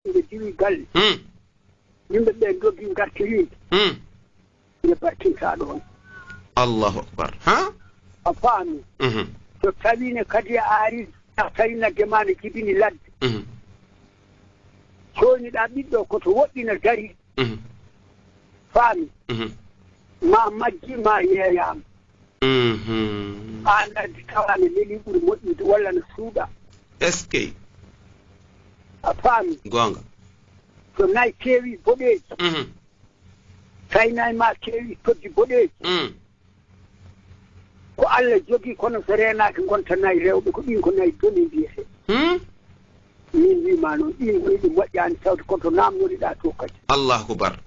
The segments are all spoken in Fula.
ɓe diwi galle yimɓe ɓe doggi gartiriɓe ɓe battinta ɗon allahu akbar ha a faami so tawine kadi a ari tawi nagge ma ne jibini ladde coyniɗa ɓiɗɗo koto woɗɗina dari faami ma majji ma yeeyama an addi tawane leli ɓuuri moƴƴude walla no suuɗa est ce que a faami gonga so nayi keewi boɗeeji tawi nayi ma keewi toddi boɗeeji ko Allah jogii kono so reenaaki gonta nayi rewɓe ko ɗin ko nayi doni mbiyete min wima noon ɗin woni ɗum moƴƴaani tawde koto namnoriɗa to kadi allahu akbar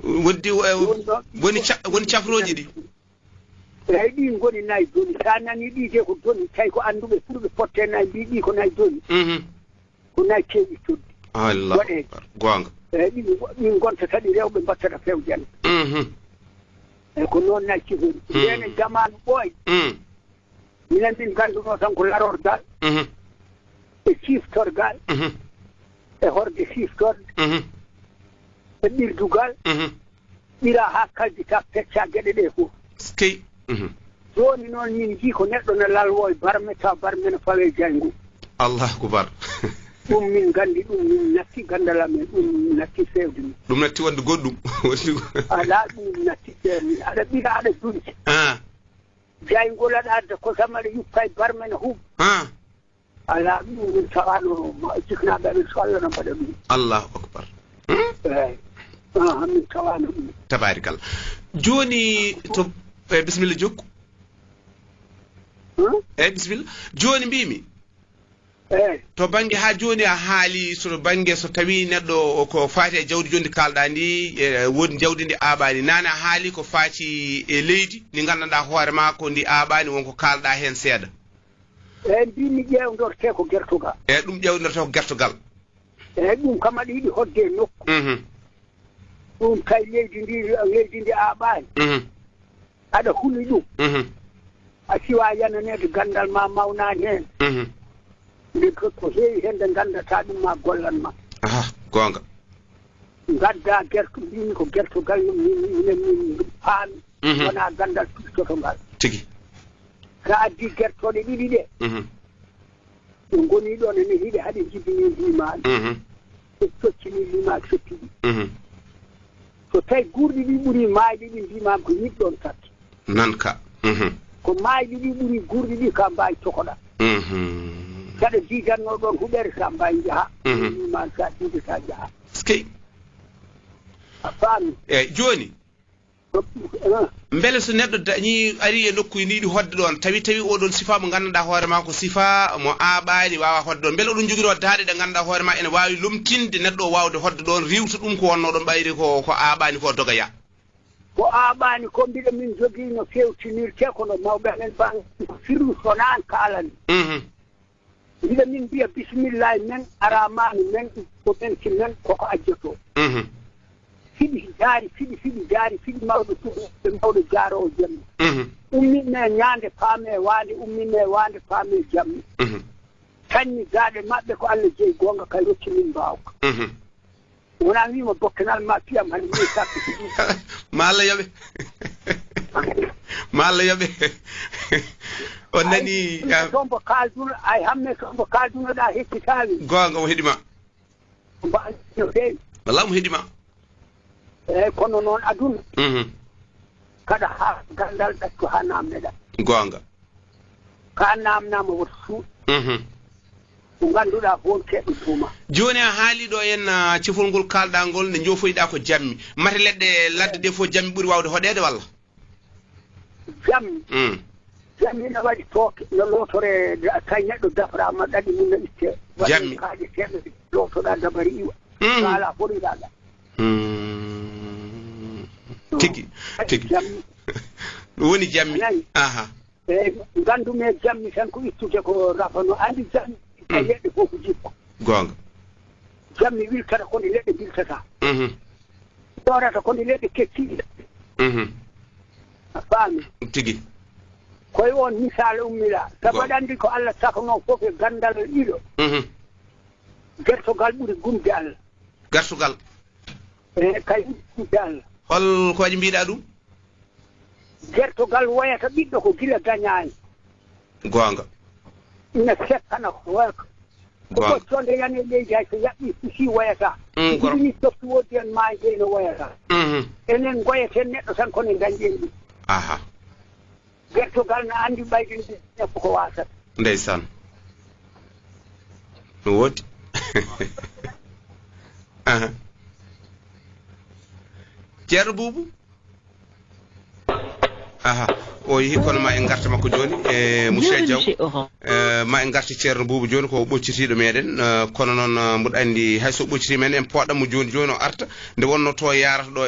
woddi woni cafroji ɗi eyi ɗin goni nayi doni sa nani ɗi de ko doni tawi ko annduɓe ɓurɓe potte nayi mbi ɗi ko nayi doni ko nayi keewi toddi allahu akbar gonga eyi ɗin gonta kadi rewɓe mbattata fewjani eyi ko noon nayi cifori ndene jamanu ɓooy minen ɗin ngannduno tan ko larorgal e siftorgal e horde siftorde e ɓirdugal ɓira ha kaldita pecca geɗe ɗe fof skey joni noon min jii ko neɗɗo ne lalwo e barme taw barme ne fawe jaygu allahu akbar ɗum min gandi ɗum min natti gandal amen ɗum natti fewde min ɗum natti wonde goɗɗum ala ɗum natti fewde aɗa ɓira aɗa dunti jaygol aɗa adda ko sam aɗa yuppa e barme ne huuɓ ala ɗum min tawano jiknaɓe amen so Allah no mbaɗa ɗum allahu akbar eyi min tawano ɗum tabarikalla joni to bisimilla jokku eyi bisimilla joni mbimi to banggue ha joni a haali so banggue so tawi neɗɗo ko faati e jawdi joni kalɗa ndi woni jawdi ndi aaɓani nane a haali ko faati e leydi ndi gandanɗa hoore ma ko ndi aaɓani wonko kalɗa hen seeɗa eyi mbimi ƴewdorte ko guertogal eyi ɗum ƴewdorte ko guertogal eyi ɗum kam aɗa yiɗi hodde e nokku ɗum tawi leydi ndi aaɓani aɗa huli ɗum a siwa yananede gandal ma mawnani hen nde ko heewi hen nde gandata ɗum ma gollan ma gonga gadda gerto mbimi ko gertogal minen min paami wona gandal pistoto ngal tigi sa addi gertoɗe ɗiɗi ɗe ɗe goni ɗon ene hiiɗe haɗe jibini limaɗi e soccini limaɗi soppiɗi so tawi gurɗi ɗi ɓuuri maayɗi ɗi mbimami ko ñiɗɗon tatti nanka ko maayɗi ɗi ɓuuri gurɗi ɗi ka mbawi cokoɗa saɗa diidanno ɗon huɓere sa mbawi jaaha mbimami sa diidata jaaha skey a faami eyyi joni beele so neɗɗo dañi ari e nokku ndiɗi hodde ɗon tawi oɗon sifa mo gandanɗa hoore ma ko sifa mo aaɓani wawa hodde ɗon beele oɗon jogui daaɗe ɗe gandanɗa hoore ma ene wawi lomtinde neɗɗo o wawde hodde ɗon riwta ɗum ko wonno ɗon ɓayri ko aaɓani ko dogoya ko aaɓani ko mbiɗa min jogui no fewtinirte kono mawɓe amen ban firru sonan kaalani mbiɗa min mbiya bisimillahi men aramani men ko ɓenki men koko ajjoto fiɗi jaari fiɗi mawɗo tuɓe mawɗo jaarowo jammi ummine ñaande paame waande ummine waande paame jammi kañƴi gaaɗe maɓɓe ko Allah jeeyi goonga kay rokki min mbawka wona wima bokkanal ma piyam hande mi sappi ma Allah yoɓe ma Allah yoɓe on nani tombo kalduno ay hamme tombo kaldunoɗa heccitawi goonga mo heeɗima no feewi walla mo heeɗima eyyi kono noon aduna kada ha gandal ɗatto ha namneɗa goonga ka namnama woto suuɗ ko ganduɗa ko keɗɗo tuma joni a haali ɗo en cifol ngol kalɗa ngol nde jofoyɗa ko jammi mate leɗɗe ladde ɗe fof jammi ɓuuri wawde hoɗede walla jammi jammi ne waɗi tooke no lotore tawi neɗɗo daframa ɗaɗi mum no itte jammi kaaje teɗɗe lotoɗa dabari iwa ala foɗiɗaɗa tigi ɗum woni jammi aha eyyi gandume jammi tan ko ittude ko rafano andi jammi e leɗɗe fof ko jikko gonga jammi wiltata kono leɗɗe wiltata ɗorata kono leɗɗe kettiɗe a faami tigi koye on misal ummila sabu aɗa andi ko Allah safano fof e gandal ɗiɗo gertogal ɓuri gumde Allah gartugal kay gumde Allah hol ko waɗi mbiɗa ɗum gertogal woyata ɓiɗɗo ko gila dañaani goonga ina sekkana ko woyata ko sonde yani leydi hay so yaɓɓi si woyata ɗini softu woddi en maaje no woyata enen goyeten neɗɗo tan kono dañƴen ɗum aha gertogal no anndi ɓayde neɗɗo ko wasata ndeysan no woodi aha ceerno Boubou aha o yehi kono ma en garta makko joni monsieur Diaw ma en garta ceerno Boubou joni ko ɓoccitiɗo meɗen kono noon mboɗo andi hayso ɓocciti men en poɗatmo joni o arta nde wonno to yarata ɗo